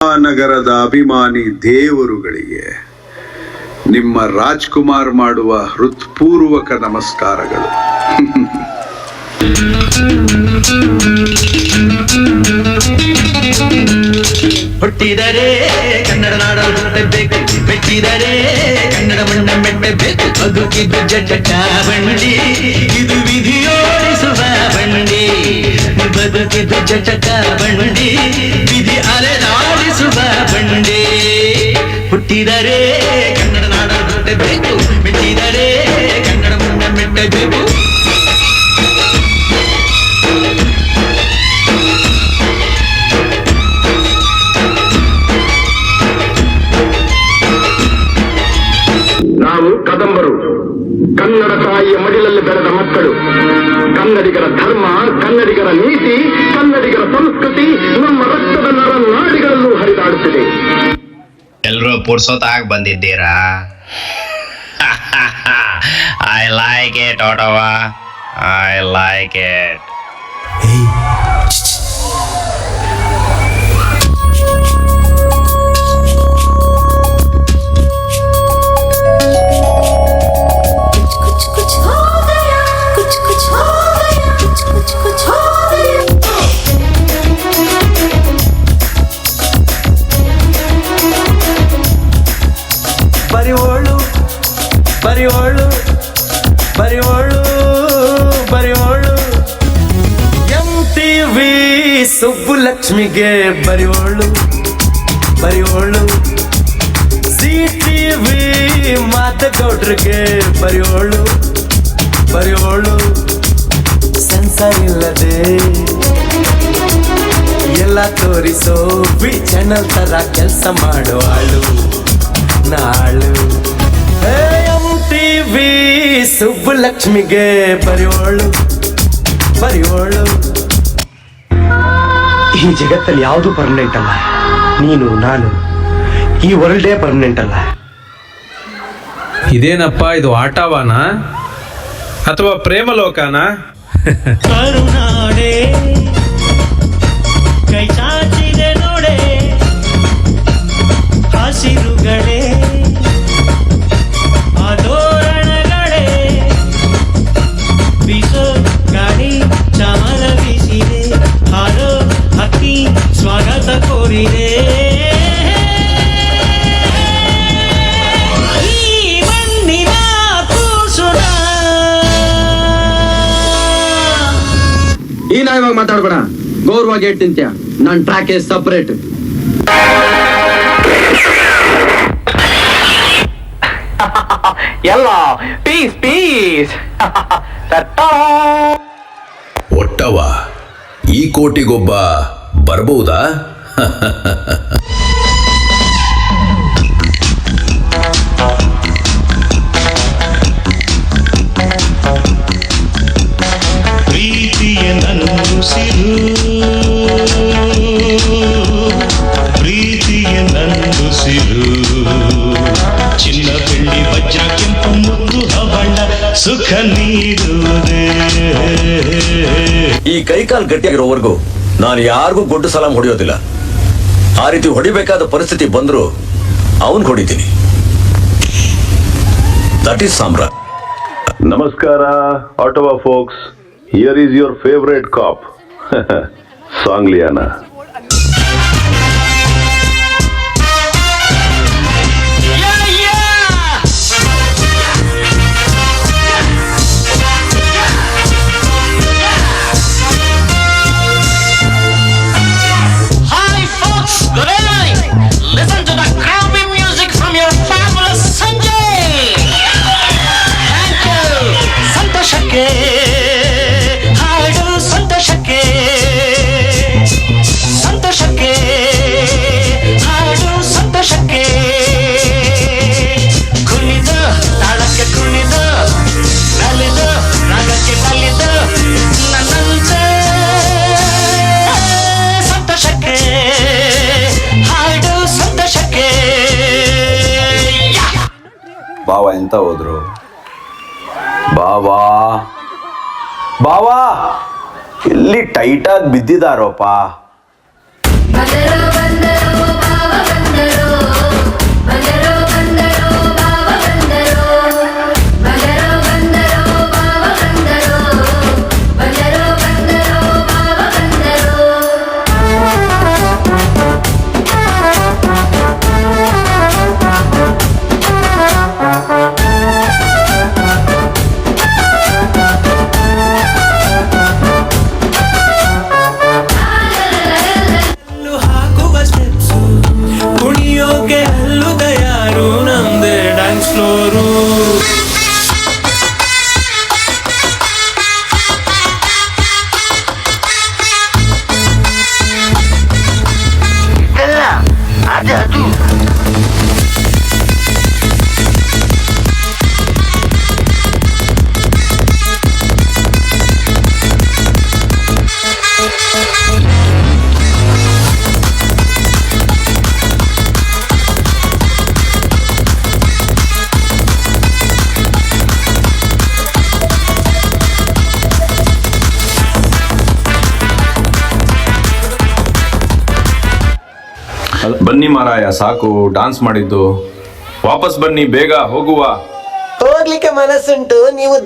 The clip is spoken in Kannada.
ನಗರದ ಅಭಿಮಾನಿ ದೇವರುಗಳಿಗೆ ನಿಮ್ಮ ರಾಜ್ಕುಮಾರ್ ಮಾಡುವ ಹೃತ್ಪೂರ್ವಕ ನಮಸ್ಕಾರಗಳು. ಹುಟ್ಟಿದರೆ ಕನ್ನಡ ನಾಡಲು ಹುಟ್ಟಬೇಕು, ಮೆಟ್ಟಿದರೆ ಕನ್ನಡ ಮಣ್ಣ ಮೆಟ್ಟಬೇಕು. ಬದುಕಿದ್ದು ಜಟ ಬಂಡಿ, ಇದು ವಿಧಿಯೋಡಿಸುವ ಬಂಡಿ. ಬದುಕಿದ್ದು ಜಟ ಬಂಡಿ, ವಿಧಿ ಅಲೆದಾಡಿಸುವ ಬಂಡಿ. ಹುಟ್ಟಿದರೆ ಕನ್ನಡ ನಾಡಲು ಹುಟ್ಟಬೇಕು, ಮೆಟ್ಟಿದರೆ ಕನ್ನಡ ಮಣ್ಣ ಮೆಟ್ಟಬೇಕು. ನಾವು ಕದಂಬರು, ಕನ್ನಡ ತಾಯಿಯ ಮಡಿಲಲ್ಲಿ ಬೆಳೆದ ಮಕ್ಕಳು. ಕನ್ನಡಿಗರ ಧರ್ಮ, ಕನ್ನಡಿಗರ ನೀತಿ, ಕನ್ನಡಿಗರ ಸಂಸ್ಕೃತಿ ನಮ್ಮ ರಕ್ತದ ನರ ನಾಡಿಗಳಲ್ಲೂ ಹರಿದಾಡುತ್ತಿದೆ. ಎಲ್ರೂ ಪುರ್ಸೊತ್ತಾಗಿ ಬಂದಿದ್ದೀರಾ? I like it Ottawa, I like it. ಬರಿವೋಳು ಬರಿವೋಳು ಬರಿವೋಳು ಬರಿವೋಳು MTV ಸುಬ್ಬುಲಕ್ಷ್ಮಿಗೆ ಬರಿವೋಳು ಬರಿವೋಳು. CTV ಮಾತಗೌಡ್ರಿಗೆ ಬರಿವೋಳು ಬರಿವೋಳು. ಸೆನ್ಸರ್ ಇಲ್ಲದೆ ಎಲ್ಲ ತೋರಿಸೋ ಬಿ ಚಾನಲ್ ತರ ಕೆಲಸ ಮಾಡುವಾಳು ನಾಳು. MTV ಸುಬ್ಬುಲಕ್ಷ್ಮಿಗೆ ಬರಿವೋಳು ಬರಿವೋಳು. ಈ ಜಗತ್ತಲ್ಲಿ ಯಾವುದು ಪರ್ಮನೆಂಟ್ ಅಲ್ಲ. ನೀನು ನಾನು, ಈ ವರ್ಲ್ಡೇ ಪರ್ಮನೆಂಟ್ ಅಲ್ಲ. ಇದೇನಪ್ಪ, ಇದು ಆಟವಾನ ಅಥವಾ ಪ್ರೇಮಲೋಕನ? ಕರುನಾಡೆ ಕೈ ಚಾಚಿದೆ ನೋಡೆ, ಹಸಿರುಗಳೇ ಆದೋರಣಗಳೇ, ಬೀಸೋ ಗಾಳಿ ಚಮರ ಬೀಸಿದೆ, ಹಾರೋ ಹಕ್ಕಿ ಸ್ವಾಗತ ಕೋರಿದೆ. ಈ ಮಣ್ಣಿನ ಕೂಸುನ ಈ ನಾ ಇವಾಗ ಮಾತಾಡ್ಬೇಡ, ಗೌರವಾಗಿ ಹೇಳಿ ತಿಂತ್ಯ. ನನ್ನ ಟ್ರ್ಯಾಕ್ ಇಸ್ ಸಪರೇಟ್. ಎಲ್ಲ ಪೀಸ್ ಪೀಸ್. ಒಟ್ಟವ ಈ ಕೋಟಿಗೊಬ್ಬ ಬರ್ಬಹುದಾ? ಪ್ರೀತಿಯ ನಂದುಸಿರು, ಪ್ರೀತಿಯ ನಂದುಸಿರು, ಚಿನ್ನ ಬೆಳ್ಳಿ ವಜ್ರ ಕೆಂಪು ಮುತ್ತು ಹವಳ ಸುಖ ನೀಡುವುದೇ. ಈ ಕೈಕಾಲು ಗಟ್ಟಿಯಾಗಿರೋವರೆಗೂ ನಾನು ಯಾರಿಗೂ ಗೊಡ್ಡು ಸಲಾಂ ಹೊಡೆಯೋದಿಲ್ಲ. ಆ ರೀತಿ ಹೊಡಿಬೇಕಾದ ಪರಿಸ್ಥಿತಿ ಬಂದ್ರು ಅವನ್ ಹೊಡಿತೀನಿ. That is Samrat. ನಮಸ್ಕಾರ Ottawa folks. Here is your favourite cop Sangliana. Listen to the crowding music from your fabulous Sanjay. Thank you. ಸಂತೋಷಕ್ಕೆ ಹಾಡು, ಸಂತೋಷಕ್ಕೆ ಸಂತೋಷಕ್ಕೆ ಹಾಡು, ಸಂತೋಷಕ್ಕೆ ಕುಣಿದು ತಾಳಕ್ಕೆ ಕುಣಿದು ನಲಿದು ರಾಗಕ್ಕೆ ನಲಿದು ನನ್ನಂತೆ ಸಂತೋಷಕ್ಕೆ ಹಾಡು, ಸಂತೋಷಕ್ಕೆ. ಬಾವ ಎಂತ ಹೋದ್ರು? ಬಾವಾ ಬಾವಾ ಇಲ್ಲಿ ಟೈಟಾಗಿ ಬಿದ್ದಿದಾರೋಪ. ಬಂದರೋ ಬಂದರೋ ಬನ್ನಿ ಮಾರಾಯ, ಸಾಕು ಡಾನ್ಸ್ ಮಾಡಿದ್ದು. ವಾಪಸ್ ಬನ್ನಿ, ಬೇಗ ಹೋಗುವ. ಹೋಗ್ಲಿಕ್ಕೆ ಮನಸ್ಸುಂಟು, ನೀವು